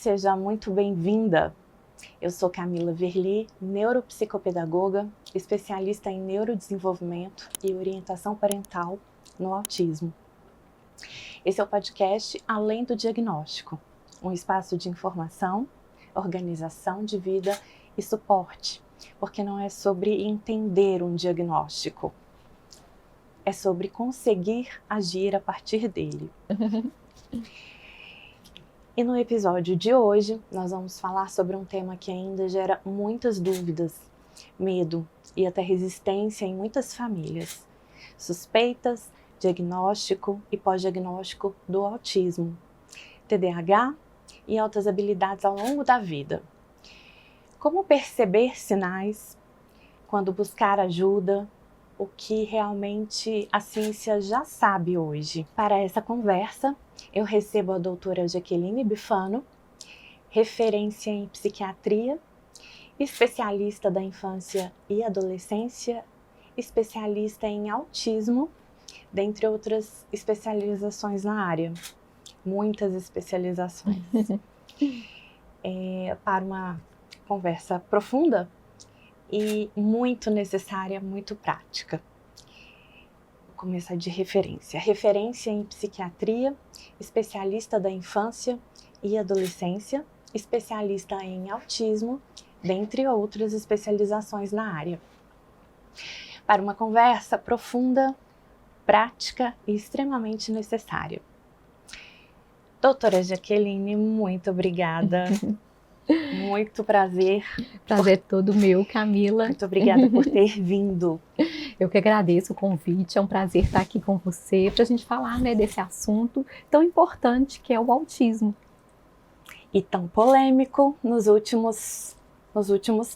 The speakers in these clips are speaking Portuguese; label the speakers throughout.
Speaker 1: seja muito bem-vinda. Eu sou Camila Verli, neuropsicopedagoga, especialista em neurodesenvolvimento e orientação parental no autismo. Esse é o podcast Além do Diagnóstico, um espaço de informação, organização de vida e suporte, porque não é sobre entender um diagnóstico, é sobre conseguir agir a partir dele. E no episódio de hoje, nós vamos falar sobre um tema que ainda gera muitas dúvidas, medo e até resistência em muitas famílias. Suspeitas, diagnóstico e pós-diagnóstico do autismo, TDAH e altas habilidades ao longo da vida. Como perceber sinais, quando buscar ajuda, o que realmente a ciência já sabe hoje. Para essa conversa, eu recebo a doutora Jaqueline Bifano, referência em psiquiatria, especialista da infância e adolescência, especialista em autismo, dentre outras especializações na área. Muitas especializações. Para uma conversa profunda e muito necessária, muito prática. Vou começar de referência. Referência em psiquiatria, especialista da infância e adolescência, especialista em autismo, dentre outras especializações na área. Para uma conversa profunda, prática e extremamente necessária. Doutora Jaqueline, muito obrigada. Muito prazer.
Speaker 2: Prazer todo meu, Camila.
Speaker 1: Muito obrigada por ter vindo.
Speaker 2: Eu que agradeço o convite, é um prazer estar aqui com você para a gente falar, desse assunto tão importante que é o autismo.
Speaker 1: E tão polêmico nos últimos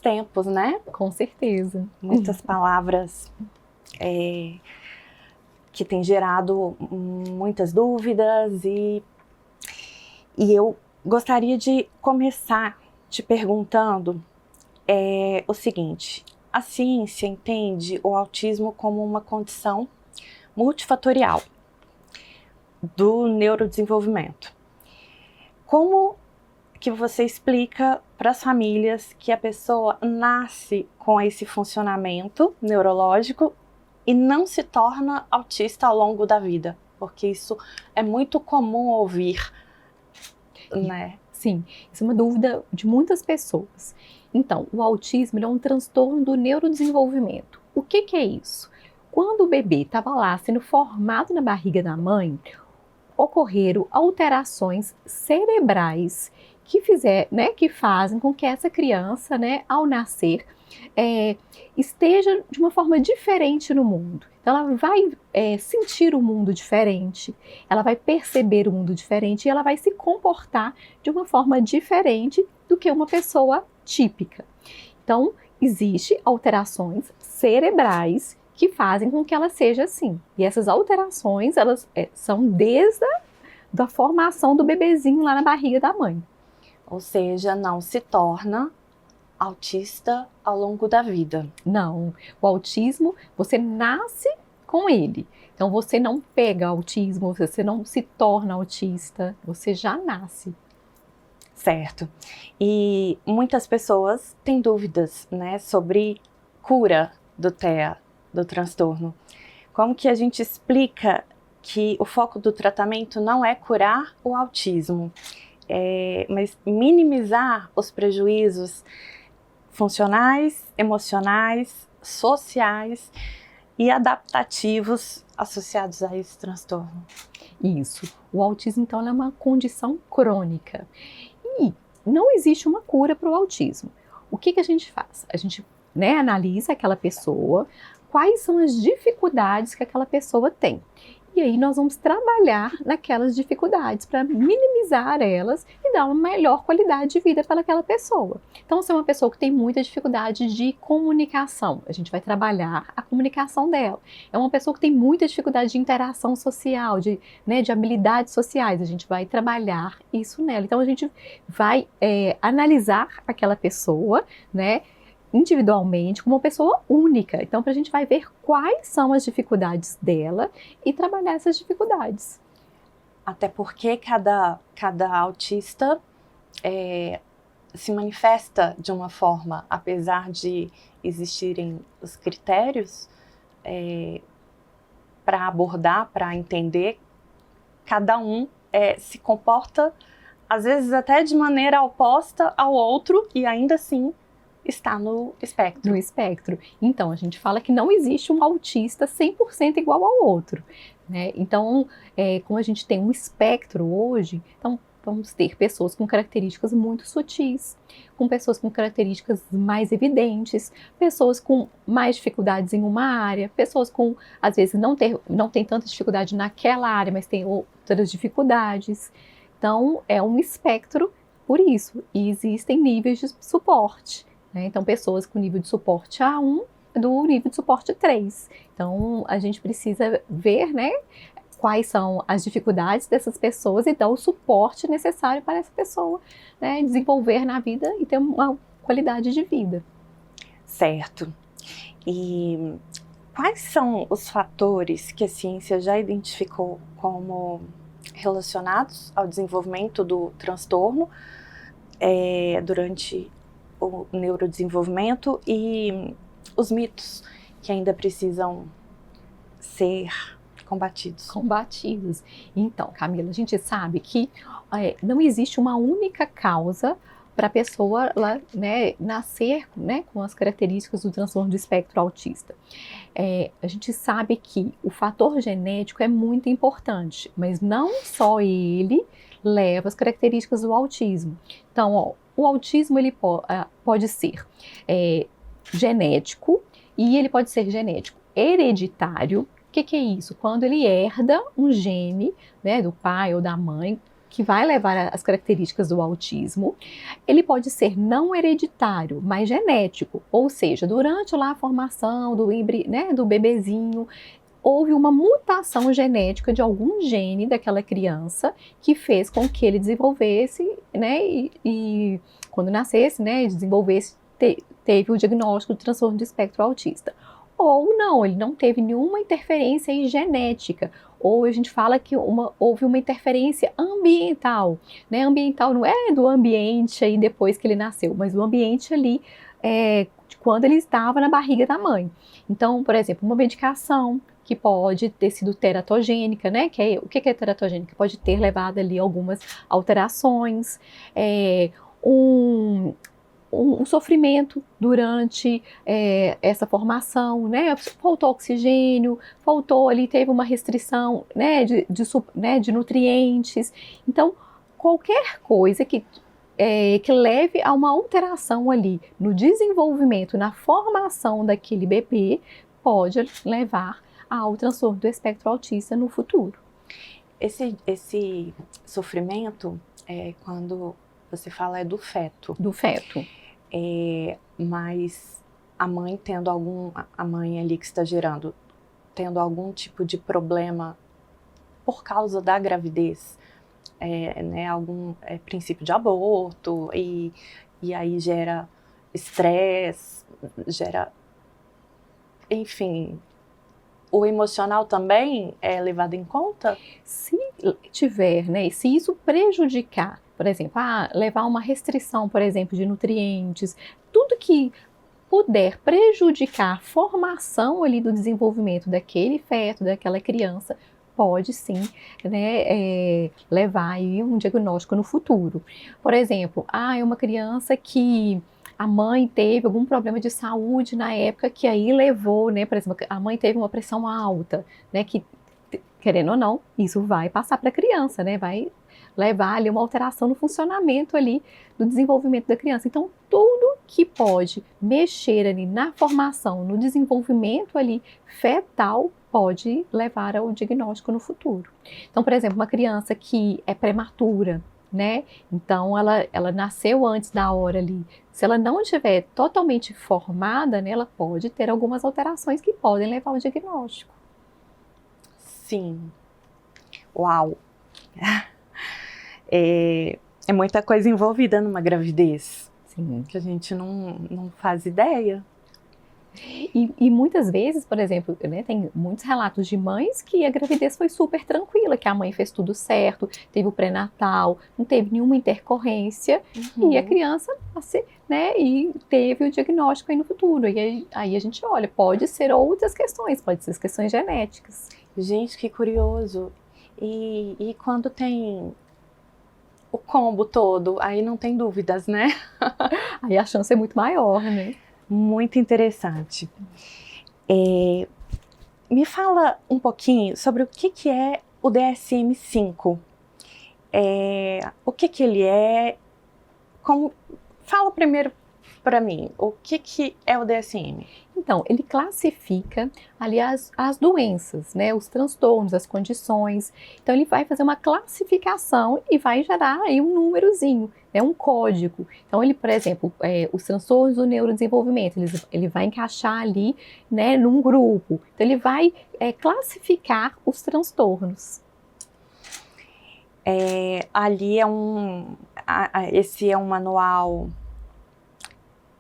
Speaker 1: tempos, né?
Speaker 2: Com certeza.
Speaker 1: Muitas palavras que têm gerado muitas dúvidas e eu gostaria de começar te perguntando o seguinte: a ciência entende o autismo como uma condição multifatorial do neurodesenvolvimento. Como que você explica para as famílias que a pessoa nasce com esse funcionamento neurológico e não se torna autista ao longo da vida? Porque isso é muito comum ouvir, né?
Speaker 2: Sim, isso é uma dúvida de muitas pessoas. Então, o autismo é um transtorno do neurodesenvolvimento. O que é isso? Quando o bebê estava lá sendo formado na barriga da mãe, ocorreram alterações cerebrais que fazem com que essa criança, ao nascer, esteja de uma forma diferente no mundo. Então, ela vai sentir o mundo diferente, ela vai perceber o mundo diferente e ela vai se comportar de uma forma diferente do que uma pessoa típica. Então, existem alterações cerebrais que fazem com que ela seja assim. E essas alterações, elas são desde a formação do bebezinho lá na barriga da mãe.
Speaker 1: Ou seja, não se torna autista ao longo da vida.
Speaker 2: Não, o autismo, você nasce com ele. Então, você não pega autismo, você não se torna autista, você já nasce.
Speaker 1: Certo. E muitas pessoas têm dúvidas, sobre cura do TEA, do transtorno. Como que a gente explica que o foco do tratamento não é curar o autismo, mas minimizar os prejuízos funcionais, emocionais, sociais e adaptativos associados a esse transtorno?
Speaker 2: Isso. O autismo, então, é uma condição crônica. E não existe uma cura para o autismo. O que a gente faz? A gente analisa aquela pessoa, quais são as dificuldades que aquela pessoa tem. E aí nós vamos trabalhar naquelas dificuldades para minimizar elas e dar uma melhor qualidade de vida para aquela pessoa. Então, se é uma pessoa que tem muita dificuldade de comunicação, a gente vai trabalhar a comunicação dela. É uma pessoa que tem muita dificuldade de interação social, de habilidades sociais, a gente vai trabalhar isso nela. Então, a gente vai analisar aquela pessoa, individualmente, como uma pessoa única. Então, a gente vai ver quais são as dificuldades dela e trabalhar essas dificuldades.
Speaker 1: Até porque cada autista se manifesta de uma forma, apesar de existirem os critérios para abordar, para entender, cada um se comporta, às vezes até de maneira oposta ao outro, e ainda assim está no espectro.
Speaker 2: No espectro. Então, a gente fala que não existe um autista 100% igual ao outro, né? Então, como a gente tem um espectro hoje, então vamos ter pessoas com características muito sutis, com pessoas com características mais evidentes, pessoas com mais dificuldades em uma área, pessoas com, às vezes, não tem tanta dificuldade naquela área, mas tem outras dificuldades. Então, é um espectro por isso. E existem níveis de suporte, né? Então, pessoas com nível de suporte A1 do nível de suporte 3. Então, a gente precisa ver, né, quais são as dificuldades dessas pessoas e dar o suporte necessário para essa pessoa, né, desenvolver na vida e ter uma qualidade de vida.
Speaker 1: Certo. E quais são os fatores que a ciência já identificou como relacionados ao desenvolvimento do transtorno durante o neurodesenvolvimento e os mitos que ainda precisam ser combatidos?
Speaker 2: Então, Camila, a gente sabe que não existe uma única causa para a pessoa né, nascer, né, com as características do transtorno do espectro autista. A gente sabe que o fator genético é muito importante, mas não só ele leva as características do autismo. Então, o autismo ele pode ser genético e ele pode ser genético hereditário. O que é isso? Quando ele herda um gene, né, do pai ou da mãe, que vai levar as características do autismo. Ele pode ser não hereditário, mas genético, ou seja, durante lá a formação do bebezinho, houve uma mutação genética de algum gene daquela criança que fez com que ele desenvolvesse, né, e quando nascesse, né, desenvolvesse, teve o diagnóstico do transtorno do espectro autista. Ou não, ele não teve nenhuma interferência genética, ou a gente fala que houve uma interferência ambiental, né? Ambiental não é do ambiente aí depois que ele nasceu, mas do ambiente ali quando ele estava na barriga da mãe. Então, por exemplo, uma medicação que pode ter sido teratogênica, né? O que é teratogênica? Pode ter levado ali algumas alterações, um sofrimento durante essa formação, né? Faltou oxigênio, teve uma restrição, né, de nutrientes. Então, qualquer coisa que leve a uma alteração ali no desenvolvimento, na formação daquele bebê, pode levar ao transtorno do espectro autista no futuro.
Speaker 1: Esse sofrimento, quando você fala, é do feto.
Speaker 2: Do feto.
Speaker 1: Mas a mãe a mãe ali que está gerando, tendo algum tipo de problema por causa da gravidez, né, algum princípio de aborto, e aí gera estresse, enfim, o emocional também é levado em conta?
Speaker 2: Se tiver, né, se isso prejudicar, por exemplo, levar uma restrição, por exemplo, de nutrientes, tudo que puder prejudicar a formação ali do desenvolvimento daquele feto, daquela criança, pode sim, né, levar aí um diagnóstico no futuro. Por exemplo, é uma criança que a mãe teve algum problema de saúde na época que aí levou, né, por exemplo, a mãe teve uma pressão alta, né, que, querendo ou não, isso vai passar para a criança, né, vai levar ali uma alteração no funcionamento ali do desenvolvimento da criança. Então, tudo que pode mexer ali na formação, no desenvolvimento ali fetal, pode levar ao diagnóstico no futuro. Então, por exemplo, uma criança que é prematura, né? Então, ela nasceu antes da hora ali. Se ela não estiver totalmente formada, né, ela pode ter algumas alterações que podem levar ao diagnóstico.
Speaker 1: Sim. Uau! É muita coisa envolvida numa gravidez.
Speaker 2: Sim.
Speaker 1: Que a gente não faz ideia.
Speaker 2: E muitas vezes, por exemplo, né, tem muitos relatos de mães que a gravidez foi super tranquila, que a mãe fez tudo certo, teve o pré-natal, não teve nenhuma intercorrência, e a criança, assim, né, e teve o diagnóstico aí no futuro. E aí a gente olha, pode ser outras questões, pode ser as questões genéticas.
Speaker 1: Gente, que curioso. E quando tem o combo todo, aí não tem dúvidas, né?
Speaker 2: Aí a chance é muito maior, né?
Speaker 1: Muito interessante. Me fala um pouquinho sobre o que é o DSM-5. O que ele é? Fala primeiro para mim, o que é o DSM?
Speaker 2: Então, ele classifica, aliás, as doenças, né, os transtornos, as condições. Então, ele vai fazer uma classificação e vai gerar aí um númerozinho, né, um código. Então, ele, por exemplo, os transtornos do neurodesenvolvimento, ele vai encaixar ali, né, num grupo. Então, ele vai classificar os transtornos.
Speaker 1: Ali esse é um manual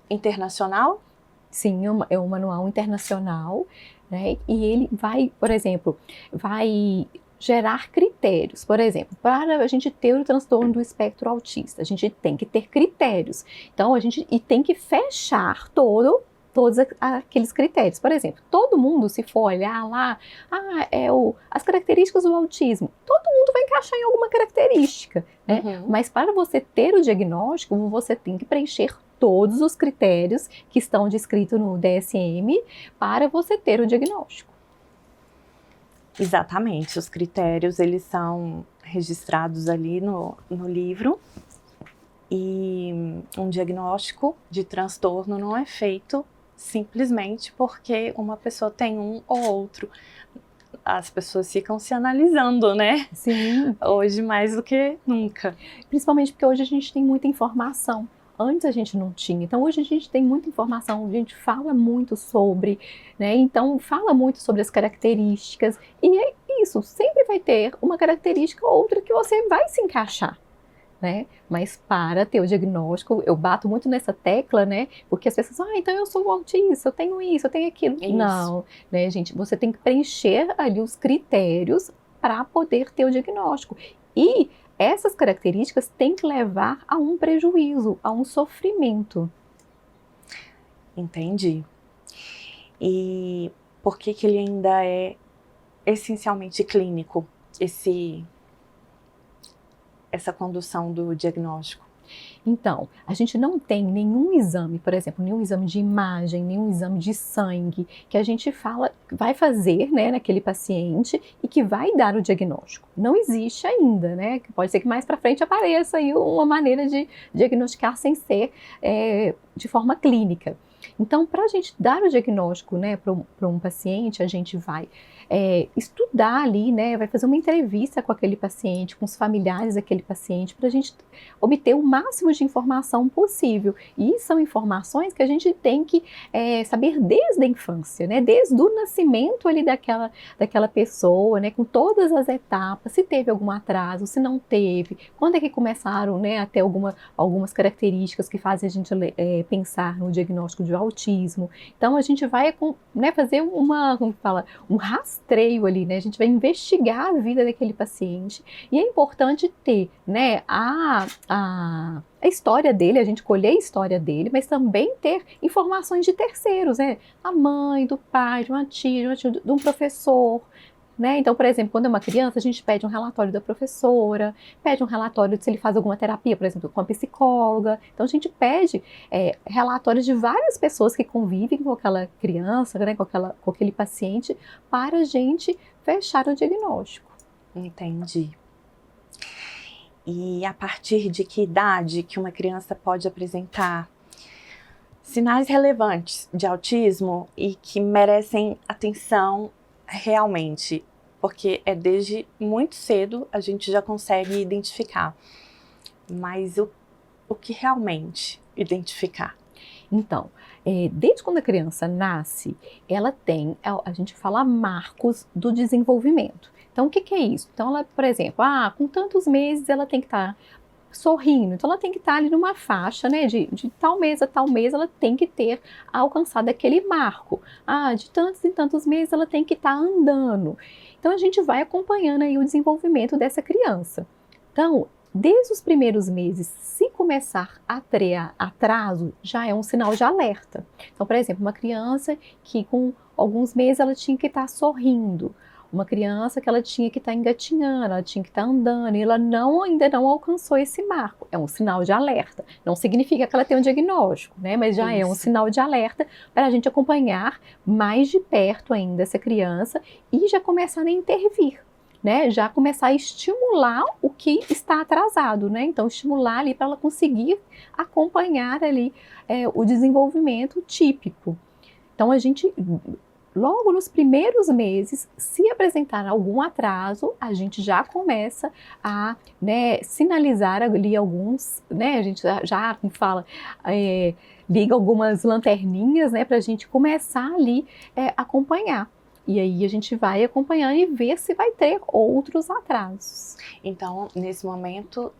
Speaker 1: internacional?
Speaker 2: Sim, é um manual internacional, né? E ele vai, por exemplo, vai gerar critérios. Por exemplo, para a gente ter o transtorno do espectro autista, a gente tem que ter critérios. Então, tem que fechar todos aqueles critérios. Por exemplo, todo mundo, se for olhar lá, as características do autismo, todo mundo vai encaixar em alguma característica, né?
Speaker 1: Uhum.
Speaker 2: Mas para você ter o diagnóstico, você tem que preencher todos os critérios que estão descritos no DSM para você ter o diagnóstico.
Speaker 1: Exatamente, os critérios eles são registrados ali no livro, e um diagnóstico de transtorno não é feito simplesmente porque uma pessoa tem um ou outro. As pessoas ficam se analisando, né?
Speaker 2: Sim.
Speaker 1: Hoje mais do que nunca.
Speaker 2: Principalmente porque hoje a gente tem muita informação. Antes a gente não tinha, então hoje a gente tem muita informação, a gente fala muito sobre, né? Então fala muito sobre as características, e é isso, sempre vai ter uma característica ou outra que você vai se encaixar, né? Mas para ter o diagnóstico, eu bato muito nessa tecla, né? Porque as pessoas, então eu sou autista, eu tenho isso, eu tenho aquilo.
Speaker 1: Isso.
Speaker 2: Não, né, gente? Você tem que preencher ali os critérios para poder ter o diagnóstico. E essas características têm que levar a um prejuízo, a um sofrimento.
Speaker 1: Entendi. E por que ele ainda é essencialmente clínico, essa condução do diagnóstico?
Speaker 2: Então, a gente não tem nenhum exame, por exemplo, nenhum exame de imagem, nenhum exame de sangue, que a gente vai fazer, né, naquele paciente e que vai dar o diagnóstico. Não existe ainda, né? Pode ser que mais para frente apareça aí uma maneira de diagnosticar sem ser de forma clínica. Então, para a gente dar o diagnóstico, né, para um paciente, a gente vai estudar ali, né, vai fazer uma entrevista com aquele paciente, com os familiares daquele paciente, para a gente obter o máximo de informação possível. E são informações que a gente tem que saber desde a infância, né, desde o nascimento ali daquela pessoa, né, com todas as etapas, se teve algum atraso, se não teve, quando é que começaram, né, a ter algumas características que fazem a gente pensar no diagnóstico de autismo. Então a gente vai, né, fazer um rastreio ali, né? A gente vai investigar a vida daquele paciente, e é importante ter, né, a história dele, a gente colher a história dele, mas também ter informações de terceiros, né? A mãe, do pai, de uma tia, de um professor, né? Então, por exemplo, quando é uma criança, a gente pede um relatório da professora, pede um relatório de se ele faz alguma terapia, por exemplo, com a psicóloga. Então, a gente pede relatórios de várias pessoas que convivem com aquela criança, né, com aquele paciente, para a gente fechar o diagnóstico.
Speaker 1: Entendi. E a partir de que idade que uma criança pode apresentar sinais relevantes de autismo e que merecem atenção realmente? Porque desde muito cedo a gente já consegue identificar. Mas o que realmente identificar?
Speaker 2: Então, desde quando a criança nasce, ela tem, a gente fala, marcos do desenvolvimento. Então, o que é isso? Então, ela, por exemplo, com tantos meses ela tem que estar sorrindo. Então, ela tem que estar ali numa faixa, né, de tal mês a tal mês, ela tem que ter alcançado aquele marco. De tantos em tantos meses, ela tem que estar andando. Então, a gente vai acompanhando aí o desenvolvimento dessa criança. Então, desde os primeiros meses, se começar a ter atraso, já é um sinal de alerta. Então, por exemplo, uma criança que com alguns meses ela tinha que estar sorrindo, uma criança que ela tinha que estar engatinhando, ela tinha que estar andando, e ela ainda não alcançou esse marco. É um sinal de alerta. Não significa que ela tem um diagnóstico, né? Mas já é um sinal de alerta para a gente acompanhar mais de perto ainda essa criança e já começar a intervir, né? Já começar a estimular o que está atrasado, né? Então, estimular ali para ela conseguir acompanhar ali o desenvolvimento típico. Então, a gente, logo nos primeiros meses, se apresentar algum atraso, a gente já começa a, né, sinalizar ali alguns, né? A gente já como fala, liga algumas lanterninhas, né? Para a gente começar ali acompanhar. E aí a gente vai acompanhando e ver se vai ter outros atrasos.
Speaker 1: Então, nesse momento,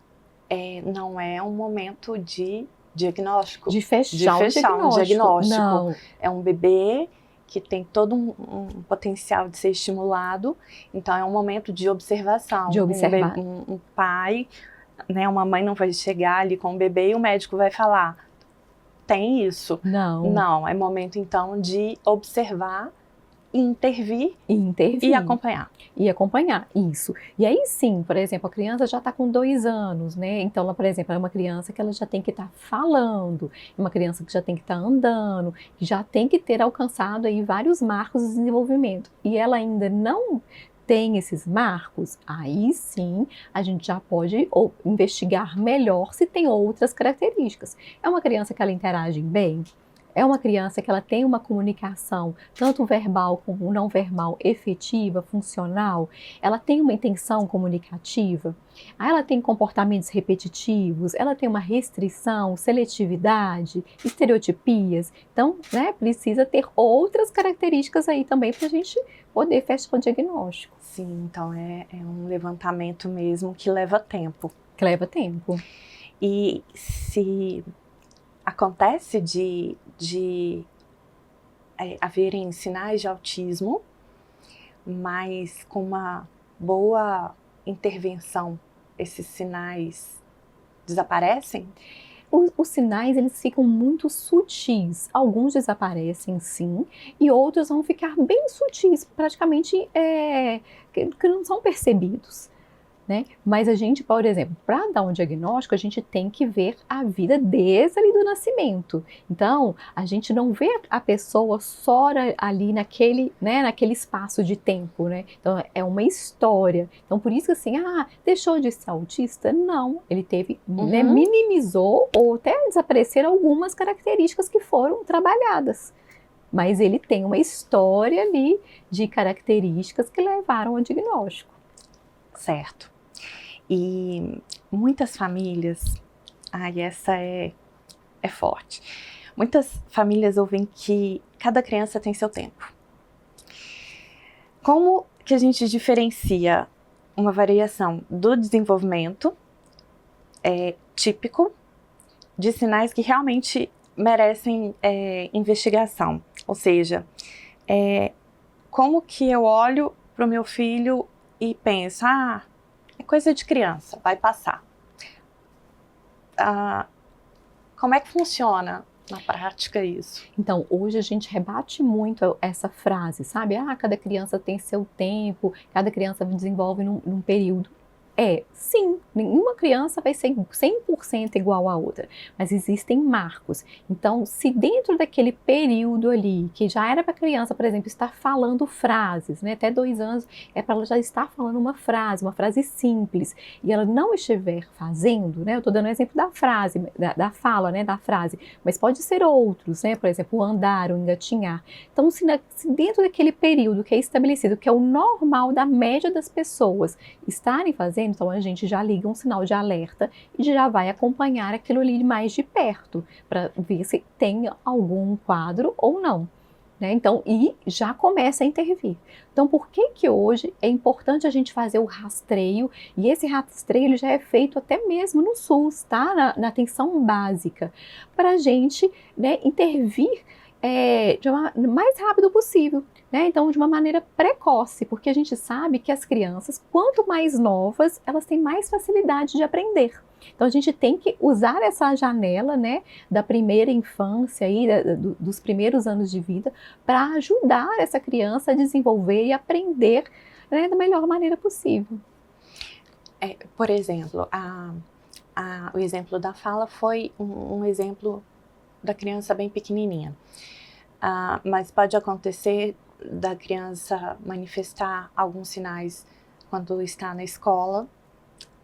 Speaker 1: não é um momento de diagnóstico.
Speaker 2: De fechar um diagnóstico. Não.
Speaker 1: É um bebê que tem todo um potencial de ser estimulado. Então, é um momento de observação.
Speaker 2: De observar.
Speaker 1: Um pai, né, uma mãe não vai chegar ali com o bebê e o médico vai falar, tem isso?
Speaker 2: Não.
Speaker 1: Não, é momento, então, de observar, intervir e acompanhar.
Speaker 2: E acompanhar, isso. E aí sim, por exemplo, a criança já está com 2 anos, né? Então, ela, por exemplo, é uma criança que ela já tem que estar falando, é uma criança que já tem que estar andando, que já tem que ter alcançado aí vários marcos de desenvolvimento. E ela ainda não tem esses marcos, aí sim a gente já pode investigar melhor se tem outras características. É uma criança que ela interage bem? É uma criança que ela tem uma comunicação, tanto verbal como não verbal, efetiva, funcional? Ela tem uma intenção comunicativa? Ela tem comportamentos repetitivos? Ela tem uma restrição, seletividade, estereotipias? Então, né, precisa ter outras características aí também para a gente poder fechar o diagnóstico.
Speaker 1: Sim, então é um levantamento mesmo que leva tempo.
Speaker 2: Que leva tempo.
Speaker 1: E se acontece de haverem sinais de autismo, mas com uma boa intervenção, esses sinais desaparecem?
Speaker 2: Os sinais, eles ficam muito sutis. Alguns desaparecem, sim, e outros vão ficar bem sutis, praticamente que não são percebidos, né? Mas a gente, por exemplo, para dar um diagnóstico, a gente tem que ver a vida desde ali do nascimento. Então, a gente não vê a pessoa só ali naquele espaço de tempo, né? Então, é uma história. Então, por isso assim, deixou de ser autista? Não, ele teve, né, minimizou ou até desapareceram algumas características que foram trabalhadas. Mas ele tem uma história ali de características que levaram ao diagnóstico.
Speaker 1: Certo. E muitas famílias, essa é forte, muitas famílias ouvem que cada criança tem seu tempo. Como que a gente diferencia uma variação do desenvolvimento típico de sinais que realmente merecem investigação? Ou seja, como que eu olho para o meu filho e penso, é coisa de criança, vai passar. Como é que funciona na prática isso?
Speaker 2: Então, hoje a gente rebate muito essa frase, sabe? Cada criança tem seu tempo, cada criança desenvolve num período. Sim, nenhuma criança vai ser 100% igual à outra, mas existem marcos. Então, se dentro daquele período ali, que já era para a criança, por exemplo, estar falando frases, né, até 2 anos, é para ela já estar falando uma frase simples, e ela não estiver fazendo, né, eu estou dando o exemplo da frase, da fala, né, da frase, mas pode ser outros, né, por exemplo, o andar, o engatinhar. Então, se dentro daquele período que é estabelecido, que é o normal da média das pessoas, estarem fazendo, então a gente já liga um sinal de alerta e já vai acompanhar aquilo ali mais de perto para ver se tem algum quadro ou não. né? Então, e já começa a intervir. Então, por que que hoje é importante a gente fazer o rastreio? E esse rastreio ele já é feito até mesmo no SUS, tá? Na atenção básica, para a gente, né, intervir mais rápido possível, né? Então, de uma maneira precoce, porque a gente sabe que as crianças, quanto mais novas, elas têm mais facilidade de aprender. Então, a gente tem que usar essa janela, né, da primeira infância, aí, dos primeiros anos de vida, para ajudar essa criança a desenvolver e aprender, né, da melhor maneira possível.
Speaker 1: Por exemplo, o exemplo da fala foi um exemplo da criança bem pequenininha. Mas pode acontecer da criança manifestar alguns sinais quando está na escola,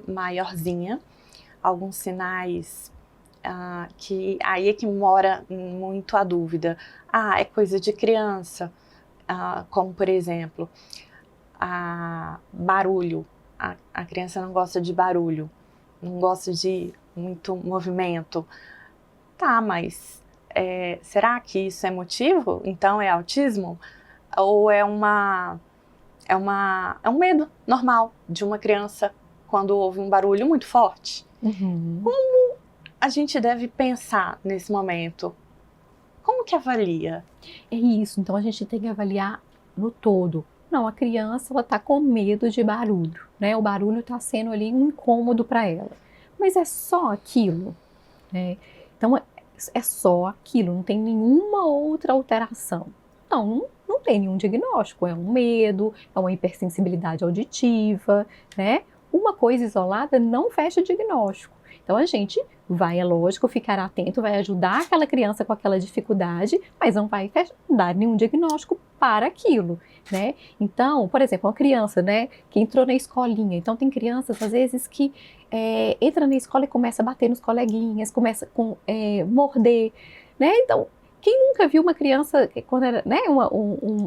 Speaker 1: maiorzinha, alguns sinais que aí é que mora muito a dúvida. É coisa de criança, como por exemplo, barulho. A criança não gosta de barulho, não gosta de muito movimento. Tá, mas será que isso é motivo? Então é autismo? Ou é um medo normal de uma criança quando ouve um barulho muito forte?
Speaker 2: Uhum.
Speaker 1: Como a gente deve pensar nesse momento? Como que avalia?
Speaker 2: É isso, então a gente tem que avaliar no todo. Não, a criança ela está com medo de barulho, né? O barulho está sendo ali um incômodo para ela. Mas é só aquilo, né? Então é só aquilo, não tem nenhuma outra alteração. Não tem nenhum diagnóstico, é um medo, é uma hipersensibilidade auditiva, né? Uma coisa isolada não fecha diagnóstico. Então a gente vai, é lógico, ficar atento, vai ajudar aquela criança com aquela dificuldade, mas não vai dar nenhum diagnóstico para aquilo, né? Então, por exemplo, uma criança, né, que entrou na escolinha, então tem crianças às vezes que entra na escola e começa a bater nos coleguinhas, começa a morder, né? Então, quem nunca viu uma criança, quando era, né,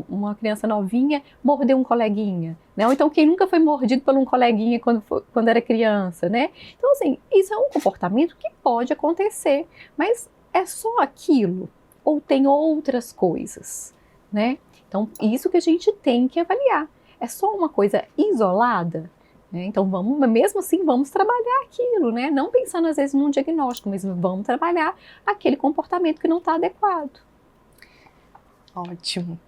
Speaker 2: uma criança novinha, morder um coleguinha? Né? Ou então, quem nunca foi mordido por um coleguinha quando era criança? Né? Então, assim, isso é um comportamento que pode acontecer, mas é só aquilo? Ou tem outras coisas? Né? Então, isso que a gente tem que avaliar. É só uma coisa isolada? Né? Então, mesmo assim, vamos trabalhar aquilo, né? Não pensando às vezes num diagnóstico, mas vamos trabalhar aquele comportamento que não está adequado.
Speaker 1: Ótimo.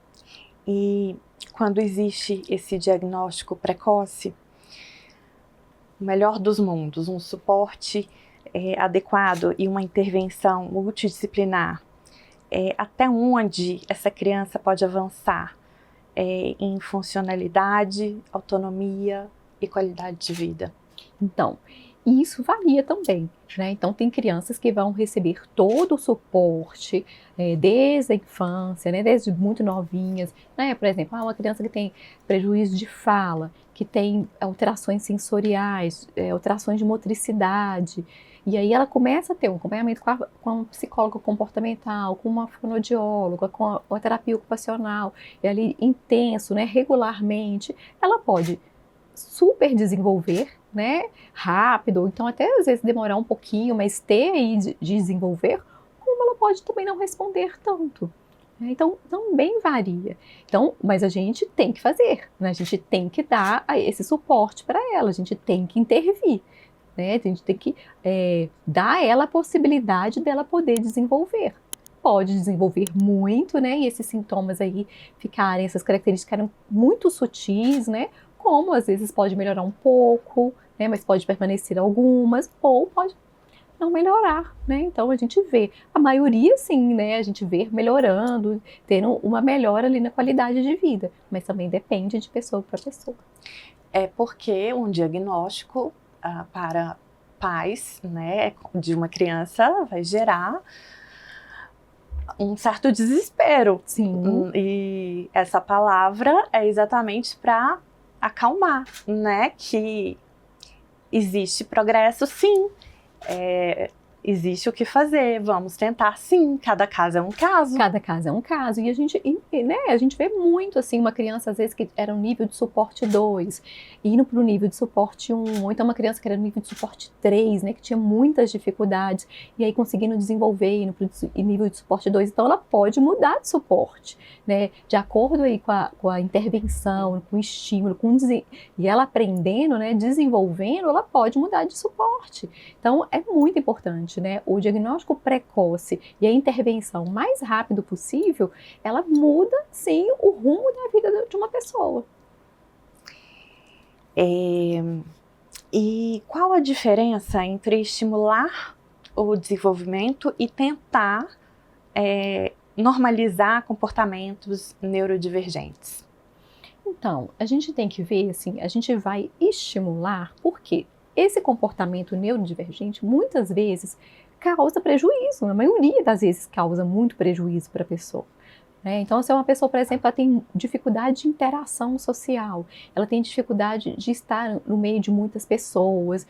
Speaker 1: E quando existe esse diagnóstico precoce, o melhor dos mundos, um suporte adequado e uma intervenção multidisciplinar, até onde essa criança pode avançar em funcionalidade, autonomia e qualidade de vida?
Speaker 2: Então, isso varia também, né? Então, tem crianças que vão receber todo o suporte desde a infância, né? Desde muito novinhas, né? Por exemplo, uma criança que tem prejuízo de fala, que tem alterações sensoriais, alterações de motricidade, e aí ela começa a ter um acompanhamento com um psicólogo comportamental, com uma fonoaudióloga, com a terapia ocupacional, e ali intenso, né? Regularmente, ela pode super desenvolver, né, rápido, então até às vezes demorar um pouquinho, mas ter aí de desenvolver, como ela pode também não responder tanto. Né? Então, também varia. Então, mas a gente tem que fazer, né? A gente tem que dar esse suporte para ela, a gente tem que intervir, né? A gente tem que dar a ela a possibilidade dela poder desenvolver. Pode desenvolver muito, né? E esses sintomas aí ficarem, essas características ficarem muito sutis, né? Como às vezes pode melhorar um pouco, né, mas pode permanecer algumas, ou pode não melhorar, né? Então a gente vê, a maioria sim, né, a gente vê melhorando, tendo uma melhora ali na qualidade de vida, mas também depende de pessoa para pessoa.
Speaker 1: É porque um diagnóstico para pais, né, de uma criança vai gerar um certo desespero.
Speaker 2: Sim.
Speaker 1: E essa palavra é exatamente para acalmar, né, que existe progresso sim, existe o que fazer, vamos tentar sim, cada caso é um caso.
Speaker 2: Cada caso é um caso, e a gente vê muito, assim, uma criança, às vezes, que era um nível de suporte 2, indo para o nível de suporte 1, ou então uma criança que era no nível de suporte 3, né, que tinha muitas dificuldades, e aí conseguindo desenvolver, indo para o nível de suporte 2, então ela pode mudar de suporte, né, de acordo aí com a intervenção, com o estímulo, e ela aprendendo, né, desenvolvendo, ela pode mudar de suporte. Então, é muito importante, né? O diagnóstico precoce e a intervenção mais rápido possível, ela muda, sim, o rumo da vida de uma pessoa.
Speaker 1: E qual a diferença entre estimular o desenvolvimento e tentar normalizar comportamentos neurodivergentes?
Speaker 2: Então, a gente tem que ver, assim, a gente vai estimular, porque esse comportamento neurodivergente, muitas vezes, causa prejuízo, na maioria das vezes causa muito prejuízo para a pessoa. Né? Então, se é uma pessoa, por exemplo, ela tem dificuldade de interação social, ela tem dificuldade de estar no meio de muitas pessoas,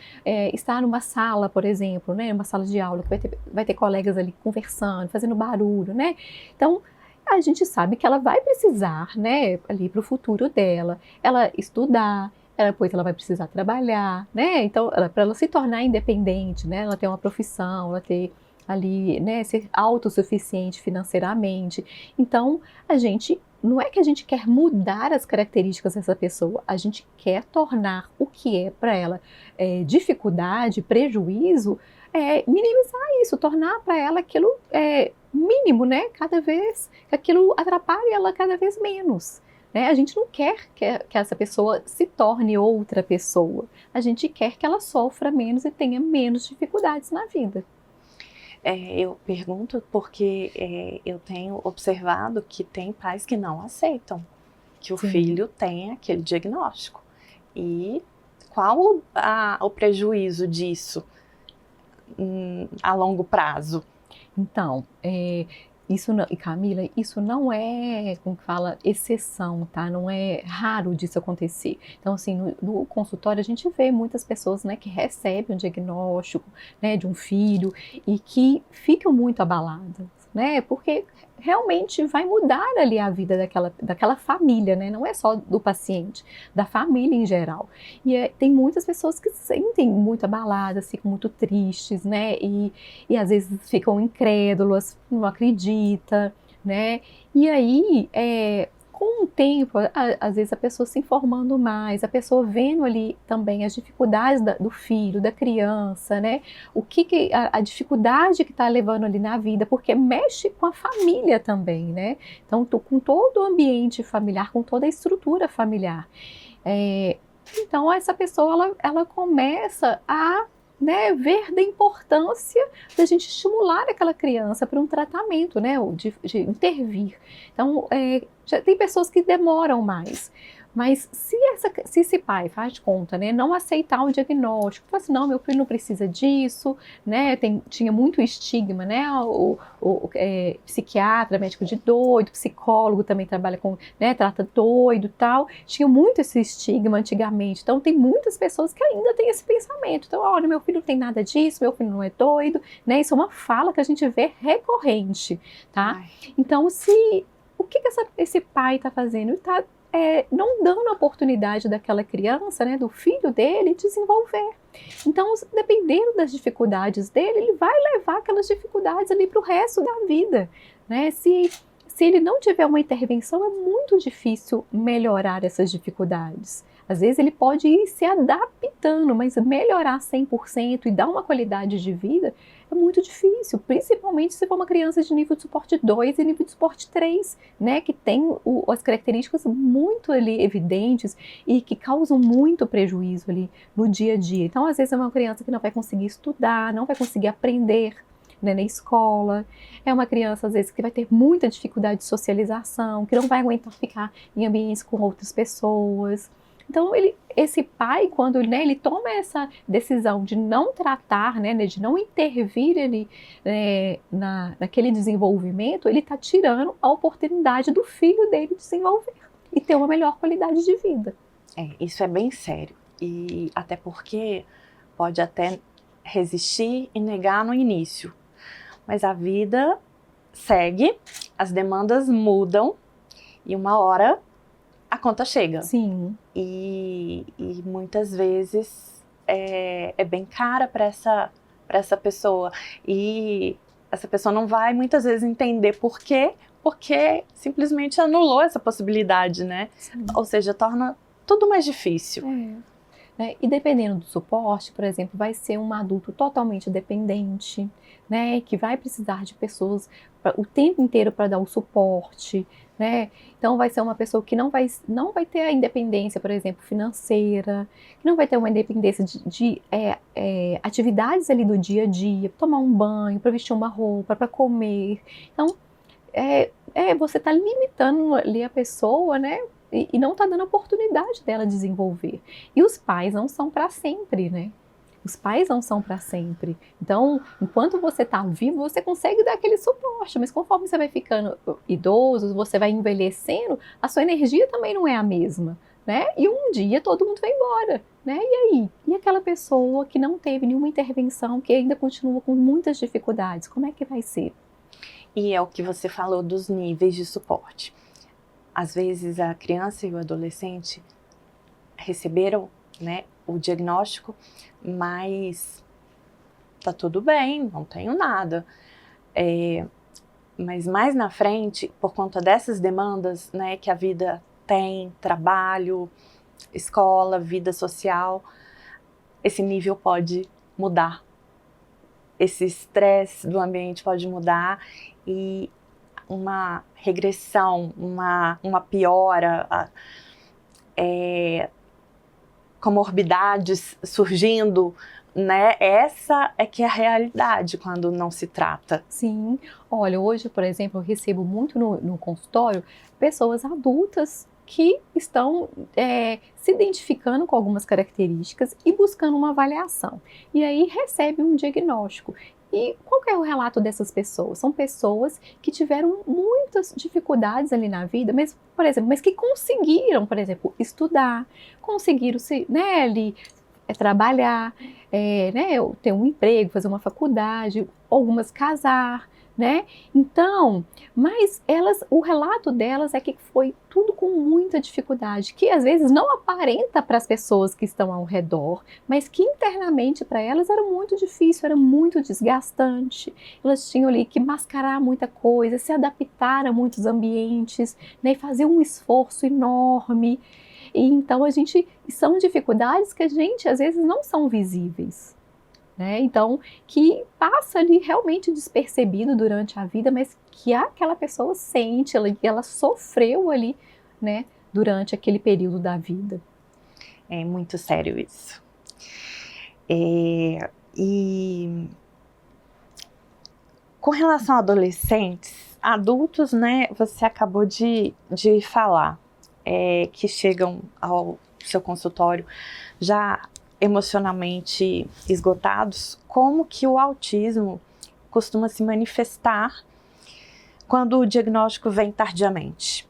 Speaker 2: estar numa sala, por exemplo, né? Uma sala de aula, que vai ter colegas ali conversando, fazendo barulho, né? Então, a gente sabe que ela vai precisar, né, ali para o futuro dela, ela estudar, depois ela vai precisar trabalhar, né? Então, para ela se tornar independente, né? Ela ter uma profissão, ela ter ali, né, ser autossuficiente financeiramente. Então, não é que a gente quer mudar as características dessa pessoa, a gente quer tornar o que é para ela dificuldade, prejuízo, minimizar isso, tornar para ela aquilo mínimo, né? Cada vez que aquilo atrapalhe ela cada vez menos. Né? A gente não quer que essa pessoa se torne outra pessoa. A gente quer que ela sofra menos e tenha menos dificuldades na vida.
Speaker 1: Eu pergunto porque eu tenho observado que tem pais que não aceitam que o filho tenha aquele diagnóstico. E qual o prejuízo disso a longo prazo?
Speaker 2: Então, isso não, Camila, isso não é, como que fala, exceção, tá? Não é raro disso acontecer. Então, assim, no consultório a gente vê muitas pessoas, né, que recebem um diagnóstico, né, de um filho e que ficam muito abaladas, né? Porque realmente vai mudar ali a vida daquela família, né? Não é só do paciente, da família em geral. E tem muitas pessoas que se sentem muito abaladas, ficam muito tristes, né? E às vezes ficam incrédulas, não acredita, né? E aí, com o tempo, às vezes a pessoa se informando mais, a pessoa vendo ali também as dificuldades do filho, da criança, né? A dificuldade que está levando ali na vida, porque mexe com a família também, né? Então, com todo o ambiente familiar, com toda a estrutura familiar. Então, essa pessoa, ela começa a, né, ver da importância da gente estimular aquela criança para um tratamento, né, de intervir. Então, já tem pessoas que demoram mais, mas se esse pai faz de conta, né, não aceitar o diagnóstico, fala assim, não, meu filho não precisa disso, né, tinha muito estigma, né, psiquiatra, médico de doido, psicólogo também trabalha com, né, trata doido e tal, tinha muito esse estigma antigamente, então tem muitas pessoas que ainda têm esse pensamento, então, olha, meu filho não tem nada disso, meu filho não é doido, né, isso é uma fala que a gente vê recorrente, tá? Ai. Então, o que esse pai está fazendo? Ele está não dando a oportunidade daquela criança, né, do filho dele, desenvolver. Então, dependendo das dificuldades dele, ele vai levar aquelas dificuldades ali para o resto da vida, né? Se ele não tiver uma intervenção, é muito difícil melhorar essas dificuldades. Às vezes ele pode ir se adaptando, mas melhorar 100% e dar uma qualidade de vida é muito difícil, principalmente se for uma criança de nível de suporte 2 e nível de suporte 3, né, que tem as características muito ali evidentes e que causam muito prejuízo ali no dia a dia. Então, às vezes é uma criança que não vai conseguir estudar, não vai conseguir aprender, né, na escola, é uma criança às vezes que vai ter muita dificuldade de socialização, que não vai aguentar ficar em ambientes com outras pessoas. Então, esse pai, quando, né, ele toma essa decisão de não tratar, né, de não intervir ali, naquele desenvolvimento, ele está tirando a oportunidade do filho dele desenvolver e ter uma melhor qualidade de vida.
Speaker 1: Isso é bem sério. E até porque pode até resistir e negar no início. Mas a vida segue, as demandas mudam e uma hora a conta chega.
Speaker 2: Sim.
Speaker 1: E muitas vezes é bem cara para essa pessoa. E essa pessoa não vai muitas vezes entender por quê, porque simplesmente anulou essa possibilidade, né?
Speaker 2: Sim.
Speaker 1: Ou seja, torna tudo mais difícil.
Speaker 2: Né? E dependendo do suporte, por exemplo, vai ser um adulto totalmente dependente, né? Que vai precisar de pessoas o tempo inteiro para dar o suporte, né? Então vai ser uma pessoa que não vai ter a independência, por exemplo, financeira, que não vai ter uma independência de atividades ali do dia a dia, tomar um banho, para vestir uma roupa, para comer. Então, você está limitando ali a pessoa, né? E não está dando a oportunidade dela desenvolver. E os pais não são para sempre, né? Os pais não são para sempre. Então, enquanto você está vivo, você consegue dar aquele suporte, mas conforme você vai ficando idoso, você vai envelhecendo, a sua energia também não é a mesma, né? E um dia todo mundo vai embora, né? E aí? E aquela pessoa que não teve nenhuma intervenção, que ainda continua com muitas dificuldades, como é que vai ser?
Speaker 1: E é o que você falou dos níveis de suporte. Às vezes a criança e o adolescente receberam, né, o diagnóstico, mas tá tudo bem, não tenho nada. Mas mais na frente, por conta dessas demandas, né, que a vida tem, trabalho, escola, vida social, esse nível pode mudar. Esse estresse do ambiente pode mudar e uma regressão, uma piora, comorbidades surgindo, né? Essa é que é a realidade quando não se trata.
Speaker 2: Sim. Olha, hoje, por exemplo, eu recebo muito no consultório pessoas adultas que estão se identificando com algumas características e buscando uma avaliação. E aí recebe um diagnóstico. E qual que é o relato dessas pessoas? São pessoas que tiveram muitas dificuldades ali na vida, mas, por exemplo, mas que conseguiram, por exemplo, estudar, conseguiram ali, trabalhar, ter um emprego, fazer uma faculdade, algumas casar, né? Então, mas o relato delas é que foi tudo com muita dificuldade, que às vezes não aparenta para as pessoas que estão ao redor, mas que internamente para elas era muito difícil, era muito desgastante. Elas tinham ali que mascarar muita coisa, se adaptar a muitos ambientes, né? E fazer um esforço enorme. E então são dificuldades que a gente às vezes não são visíveis. Então, que passa ali realmente despercebido durante a vida, mas que aquela pessoa sente, ela sofreu ali, né, durante aquele período da vida.
Speaker 1: É muito sério isso. E com relação a adolescentes, adultos, né, você acabou de falar, que chegam ao seu consultório já emocionalmente esgotados, como que o autismo costuma se manifestar quando o diagnóstico vem tardiamente?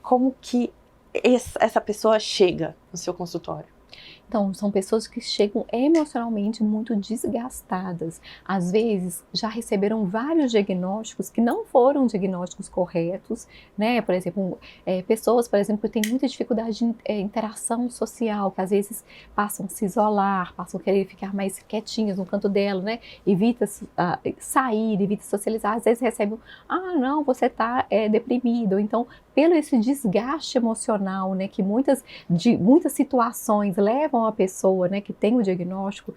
Speaker 1: Como que essa pessoa chega no seu consultório?
Speaker 2: Então, são pessoas que chegam emocionalmente muito desgastadas. Às vezes, já receberam vários diagnósticos que não foram diagnósticos corretos, né? Por exemplo, pessoas, por exemplo, que têm muita dificuldade de interação social, que às vezes passam a se isolar, passam a querer ficar mais quietinhas no canto dela, né? Evita sair, evita socializar. Às vezes recebe não, você está deprimido. Então, pelo esse desgaste emocional, né, que muitas situações levam a pessoa, né, que tem o diagnóstico,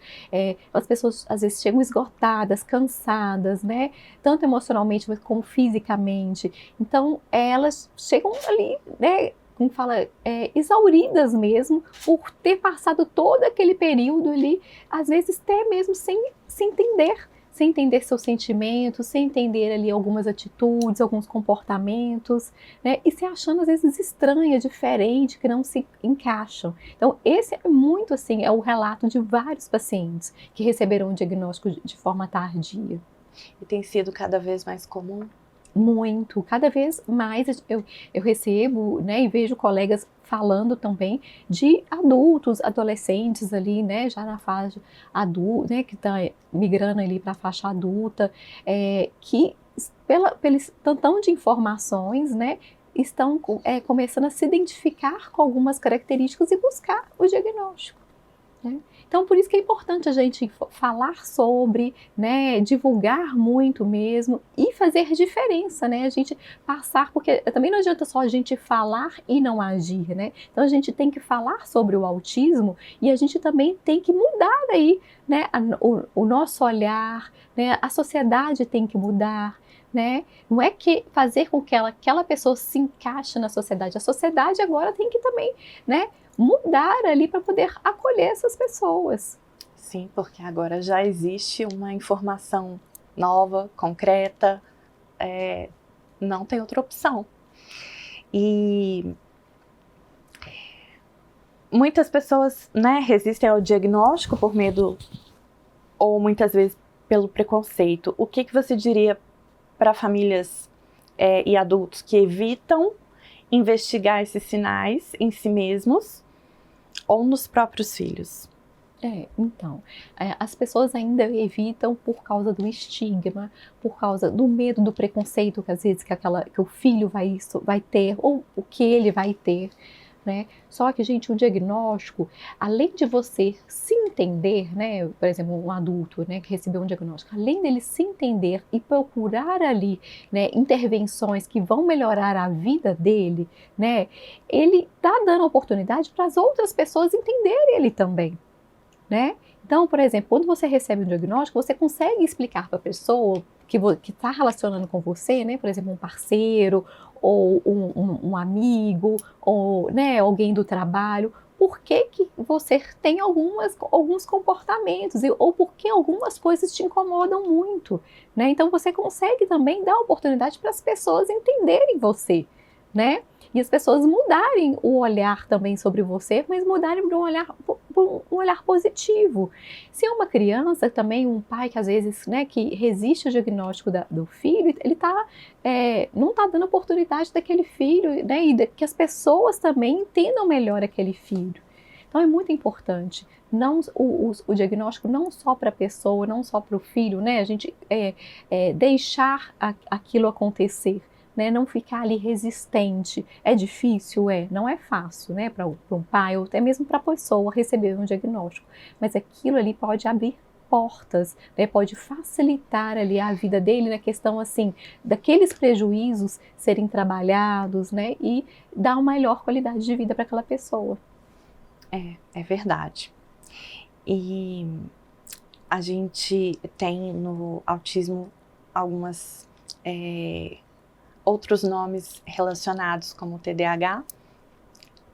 Speaker 2: as pessoas às vezes chegam esgotadas, cansadas, né, tanto emocionalmente como fisicamente. Então, elas chegam ali, né, como fala, exauridas mesmo, por ter passado todo aquele período ali, às vezes até mesmo sem entender seus sentimentos, sem entender ali algumas atitudes, alguns comportamentos, né? E se achando às vezes estranha, diferente, que não se encaixam. Então esse é muito assim, é o relato de vários pacientes que receberam o diagnóstico de forma tardia.
Speaker 1: E tem sido cada vez mais comum?
Speaker 2: Muito, cada vez mais eu recebo, né, e vejo colegas falando também de adultos, adolescentes ali, né, já na fase adulta, né, que está migrando ali para a faixa adulta, que pelo tantão de informações, né, estão começando a se identificar com algumas características e buscar o diagnóstico, né? Então, por isso que é importante a gente falar sobre, né, divulgar muito mesmo e fazer diferença, né? A gente passar, porque também não adianta só a gente falar e não agir, né? Então, a gente tem que falar sobre o autismo e a gente também tem que mudar aí, né, o nosso olhar, né? A sociedade tem que mudar, né? Não é que fazer com que aquela pessoa se encaixe na sociedade. A sociedade agora tem que também, né, mudar ali para poder acolher essas pessoas.
Speaker 1: Sim, porque agora já existe uma informação nova, concreta, não tem outra opção. E muitas pessoas, né, resistem ao diagnóstico por medo ou muitas vezes pelo preconceito. O que você diria para famílias e adultos que evitam investigar esses sinais em si mesmos ou nos próprios filhos?
Speaker 2: Então, as pessoas ainda evitam por causa do estigma, por causa do medo, do preconceito que às vezes que o filho vai ter ou o que ele vai ter, né? Só que, gente, o diagnóstico, além de você se entender, né? Por exemplo, um adulto, né, que recebeu um diagnóstico, além dele se entender e procurar ali, né, intervenções que vão melhorar a vida dele, né? Ele está dando oportunidade para as outras pessoas entenderem ele também, né? Então, por exemplo, quando você recebe um diagnóstico, você consegue explicar para a pessoa que está relacionando com você, né? Por exemplo, um parceiro ou um amigo ou, né, alguém do trabalho, por que você tem alguns comportamentos ou por que algumas coisas te incomodam muito, né? Então, você consegue também dar oportunidade para as pessoas entenderem você, né? E as pessoas mudarem o olhar também sobre você, mas mudarem para um olhar positivo. Se é uma criança também, um pai que às vezes, né, que resiste ao diagnóstico do filho, ele não está dando oportunidade daquele filho, né, e que as pessoas também entendam melhor aquele filho. Então é muito importante o diagnóstico não só para a pessoa, não só para o filho, né, a gente deixar aquilo acontecer, né, não ficar ali resistente. É difícil? Não é fácil, né, para um pai ou até mesmo para a pessoa receber um diagnóstico, mas aquilo ali pode abrir portas, né, pode facilitar ali a vida dele na questão assim, daqueles prejuízos serem trabalhados, né, e dar uma melhor qualidade de vida para aquela pessoa.
Speaker 1: É verdade. E a gente tem no autismo algumas outros nomes relacionados, como o TDAH,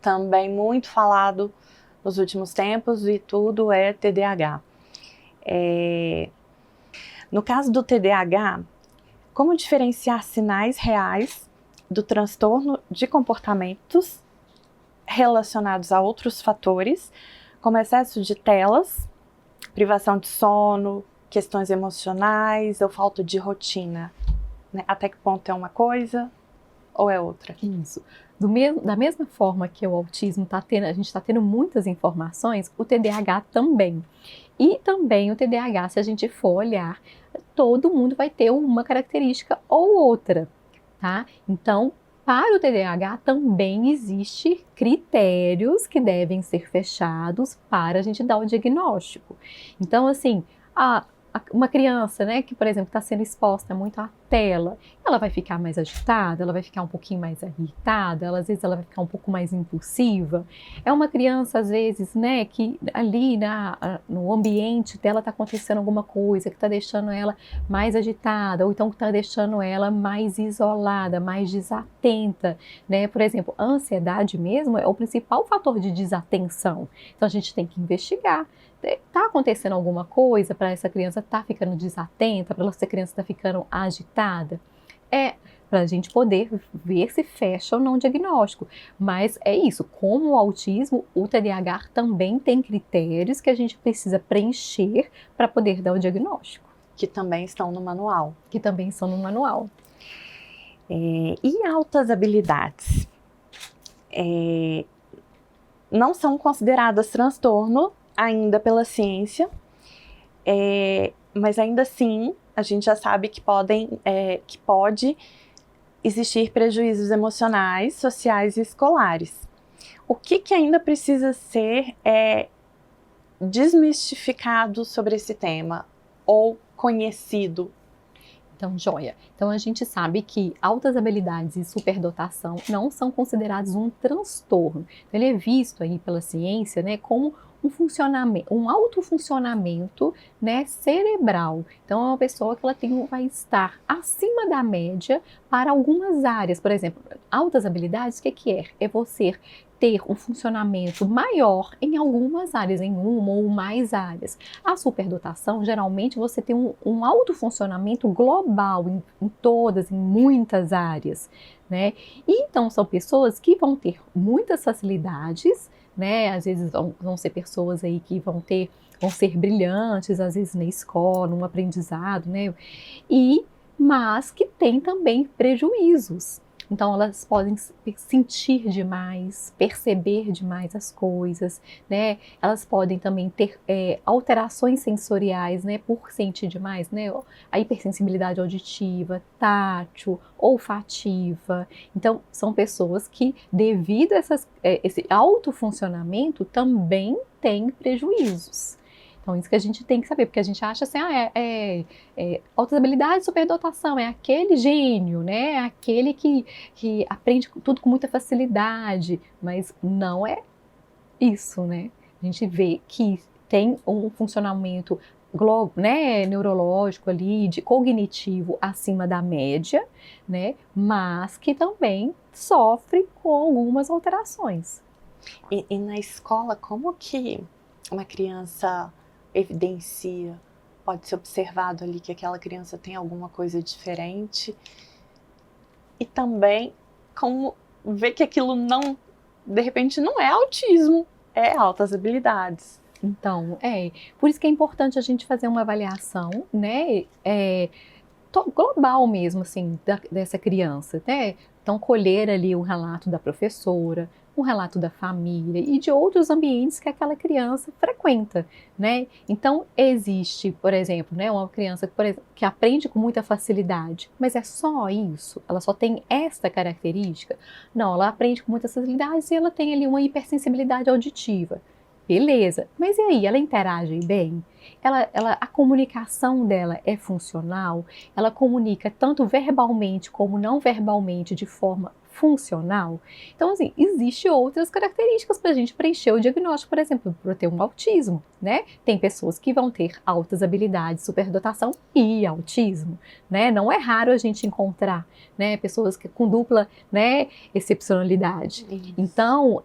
Speaker 1: também muito falado nos últimos tempos, e tudo é TDAH. No caso do TDAH, como diferenciar sinais reais do transtorno de comportamentos relacionados a outros fatores, como excesso de telas, privação de sono, questões emocionais ou falta de rotina? Né? Até que ponto é uma coisa ou é outra?
Speaker 2: Isso. Da mesma forma que o autismo a gente está tendo muitas informações, o TDAH também. E também o TDAH, se a gente for olhar, todo mundo vai ter uma característica ou outra, tá? Então, para o TDAH também existe critérios que devem ser fechados para a gente dar o diagnóstico. Então, assim, uma criança, né, que, por exemplo, está sendo exposta muito à tela, ela vai ficar mais agitada, ela vai ficar um pouquinho mais irritada, às vezes ela vai ficar um pouco mais impulsiva. É uma criança, às vezes, né, que ali no ambiente dela está acontecendo alguma coisa que está deixando ela mais agitada, ou então que está deixando ela mais isolada, mais desatenta, né? Por exemplo, a ansiedade mesmo é o principal fator de desatenção. Então a gente tem que investigar. Está acontecendo alguma coisa para essa criança estar ficando desatenta, para essa criança estar ficando agitada? Para a gente poder ver se fecha ou não o diagnóstico. Mas é isso, como o autismo, o TDAH também tem critérios que a gente precisa preencher para poder dar o diagnóstico.
Speaker 1: Que também estão no manual.
Speaker 2: Que também estão no manual.
Speaker 1: E altas habilidades não são consideradas transtorno ainda pela ciência, mas ainda assim a gente já sabe que pode existir prejuízos emocionais, sociais e escolares. O que ainda precisa ser desmistificado sobre esse tema ou conhecido?
Speaker 2: Então, joia. Então, a gente sabe que altas habilidades e superdotação não são considerados um transtorno. Ele é visto aí pela ciência, né, como um autofuncionamento, né, cerebral. Então, é uma pessoa que vai estar acima da média para algumas áreas. Por exemplo, altas habilidades, o que é? É você ter um funcionamento maior em algumas áreas, em uma ou mais áreas. A superdotação, geralmente, você tem um alto funcionamento global em muitas áreas, né? E então, são pessoas que vão ter muitas facilidades, né? Às vezes vão ser pessoas aí que vão ser brilhantes, às vezes na escola, no aprendizado, né? Mas que tem também prejuízos. Então, elas podem sentir demais, perceber demais as coisas, né? Elas podem também ter alterações sensoriais, né? Por sentir demais, né? A hipersensibilidade auditiva, tátil, olfativa. Então, são pessoas que, devido a esse alto funcionamento, também têm prejuízos. Então, isso que a gente tem que saber, porque a gente acha assim, altas habilidades, superdotação, é aquele gênio, né? É aquele que aprende tudo com muita facilidade, mas não é isso, né? A gente vê que tem um funcionamento né, neurológico ali, cognitivo acima da média, né? Mas que também sofre com algumas alterações.
Speaker 1: E na escola, como que uma criança evidencia, pode ser observado ali que aquela criança tem alguma coisa diferente, e também como ver que aquilo de repente não é autismo, é altas habilidades.
Speaker 2: Então, por isso que é importante a gente fazer uma avaliação, né, global mesmo, assim, dessa criança, né? Então, colher ali o relato da professora, um relato da família e de outros ambientes que aquela criança frequenta, né? Então, existe, por exemplo, né, uma criança que aprende com muita facilidade, mas é só isso? Ela só tem esta característica? Não, ela aprende com muitas facilidades e ela tem ali uma hipersensibilidade auditiva. Beleza, mas e aí, ela interage bem? A comunicação dela é funcional? Ela comunica tanto verbalmente como não verbalmente de forma funcional? Então, assim, existem outras características para a gente preencher o diagnóstico, por exemplo, para ter um autismo, né? Tem pessoas que vão ter altas habilidades, superdotação e autismo, né? Não é raro a gente encontrar, né, pessoas com dupla, né, excepcionalidade. Isso. Então,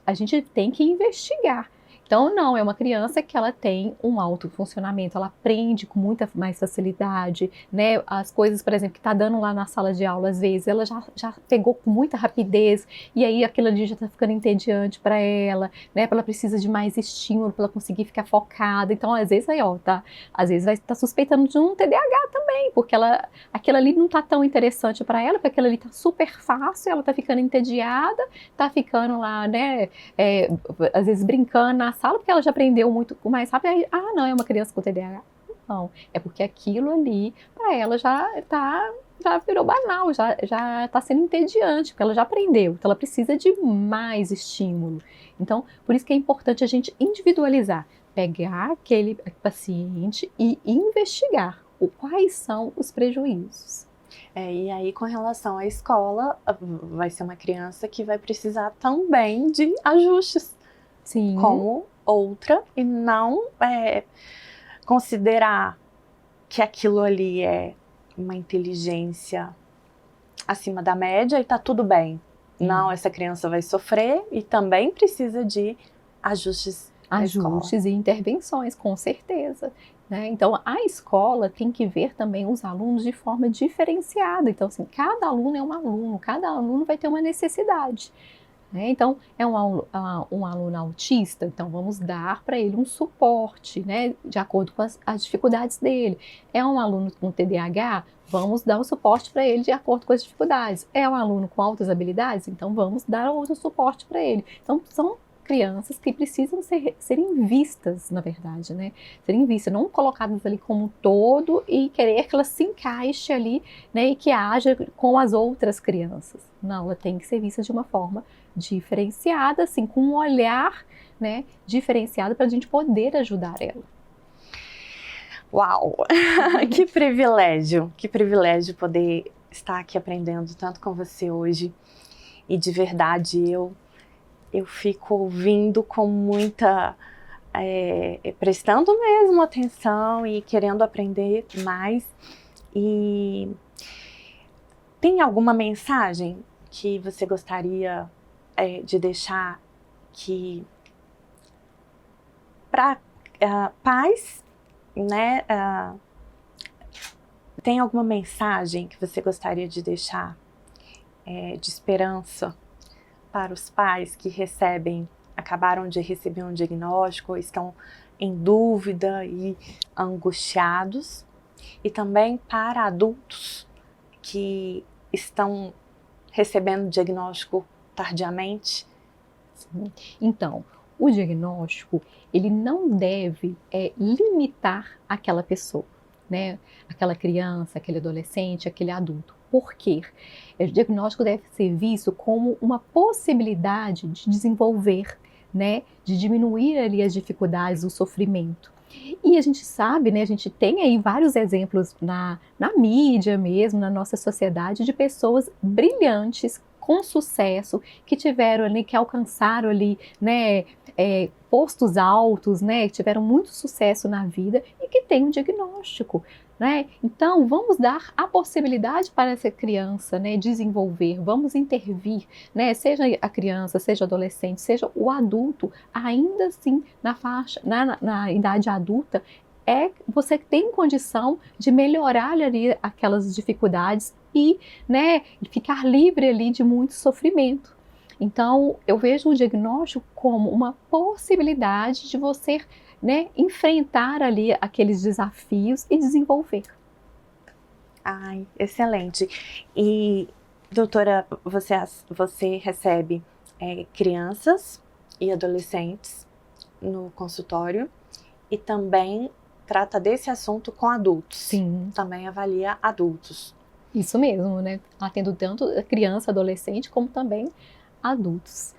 Speaker 2: a gente tem que investigar. Então, não, é uma criança que ela tem um alto funcionamento, ela aprende com muita mais facilidade, né? As coisas, por exemplo, que está dando lá na sala de aula, às vezes, ela já pegou com muita rapidez, e aí aquilo ali já está ficando entediante para ela, né? Ela precisa de mais estímulo para ela conseguir ficar focada. Então, às vezes, às vezes vai estar suspeitando de um TDAH também, porque aquilo ali não está tão interessante para ela, porque aquilo ali está super fácil, ela está ficando entediada, está ficando lá, né? Às vezes brincando na sala, porque ela já aprendeu muito mais rápido. Aí, não, é uma criança com TDAH. Não, é porque aquilo ali, para ela, já virou banal, já está sendo entediante, porque ela já aprendeu. Então, ela precisa de mais estímulo. Então, por isso que é importante a gente individualizar, pegar aquele paciente e investigar quais são os prejuízos.
Speaker 1: E aí, com relação à escola, vai ser uma criança que vai precisar também de ajustes.
Speaker 2: Sim.
Speaker 1: Como outra, e não considerar que aquilo ali é uma inteligência acima da média e tá tudo bem. Não, essa criança vai sofrer e também precisa de ajustes.
Speaker 2: Ajustes e intervenções, com certeza. Né? Então, a escola tem que ver também os alunos de forma diferenciada. Então, assim, cada aluno é um aluno, cada aluno vai ter uma necessidade. né? Então, é um aluno autista, então vamos dar para ele um suporte, né, de acordo com as dificuldades dele. É um aluno com TDAH, vamos dar um suporte para ele de acordo com as dificuldades. É um aluno com altas habilidades, então vamos dar outro suporte para ele. Então, são crianças que precisam serem vistas, na verdade, né? Serem vistas, não colocadas ali como um todo e querer que ela se encaixe ali, né, e que haja com as outras crianças. Não, ela tem que ser vista de uma forma diferenciada, assim, com um olhar, né, diferenciado para a gente poder ajudar ela.
Speaker 1: Uau! Que privilégio poder estar aqui aprendendo tanto com você hoje. E de verdade, eu fico ouvindo com muita, prestando mesmo atenção e querendo aprender mais. E tem alguma mensagem que você gostaria de deixar que para pais, né? Tem alguma mensagem que você gostaria de deixar de esperança para os pais que acabaram de receber um diagnóstico, ou estão em dúvida e angustiados, e também para adultos que estão recebendo diagnóstico tardiamente?
Speaker 2: Então, o diagnóstico, ele não deve limitar aquela pessoa, né? Aquela criança, aquele adolescente, aquele adulto. Por quê? O diagnóstico deve ser visto como uma possibilidade de desenvolver, né? De diminuir ali as dificuldades, o sofrimento. E a gente sabe, né? A gente tem aí vários exemplos na mídia mesmo, na nossa sociedade, de pessoas brilhantes, com sucesso, que tiveram ali, que alcançaram ali, né, postos altos, né, que tiveram muito sucesso na vida e que têm um diagnóstico, né? Então, vamos dar a possibilidade para essa criança, né, desenvolver, vamos intervir, né, seja a criança, seja o adolescente, seja o adulto, ainda assim, na idade adulta, você tem condição de melhorar ali aquelas dificuldades e, né, ficar livre ali de muito sofrimento. Então, eu vejo o diagnóstico como uma possibilidade de você, né, enfrentar ali aqueles desafios e desenvolver.
Speaker 1: Ai, excelente. E, doutora, você recebe crianças e adolescentes no consultório e também trata desse assunto com adultos.
Speaker 2: Sim.
Speaker 1: Também avalia adultos.
Speaker 2: Isso mesmo, né? Atendo tanto criança, adolescente, como também adultos.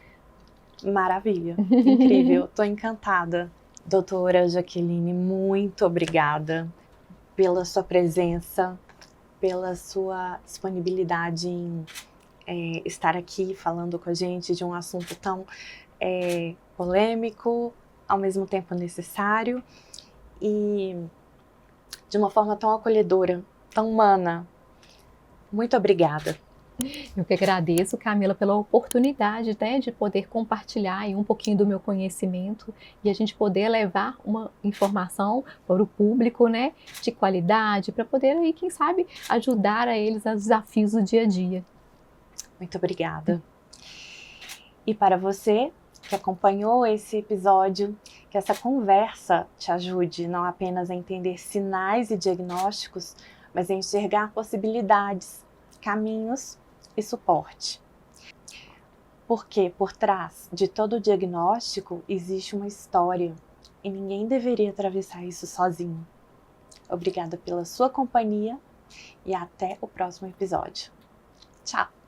Speaker 1: Maravilha, incrível, estou encantada. Doutora Jaqueline, muito obrigada pela sua presença, pela sua disponibilidade em estar aqui falando com a gente de um assunto tão polêmico, ao mesmo tempo necessário e de uma forma tão acolhedora, tão humana. Muito obrigada.
Speaker 2: Eu que agradeço, Camila, pela oportunidade, né, de poder compartilhar aí um pouquinho do meu conhecimento e a gente poder levar uma informação para o público, né, de qualidade, para poder aí, quem sabe, ajudar a eles aos desafios do dia a dia.
Speaker 1: Muito obrigada. E para você que acompanhou esse episódio, que essa conversa te ajude não apenas a entender sinais e diagnósticos, mas a enxergar possibilidades, caminhos e suporte. Porque por trás de todo diagnóstico existe uma história e ninguém deveria atravessar isso sozinho. Obrigada pela sua companhia e até o próximo episódio. Tchau!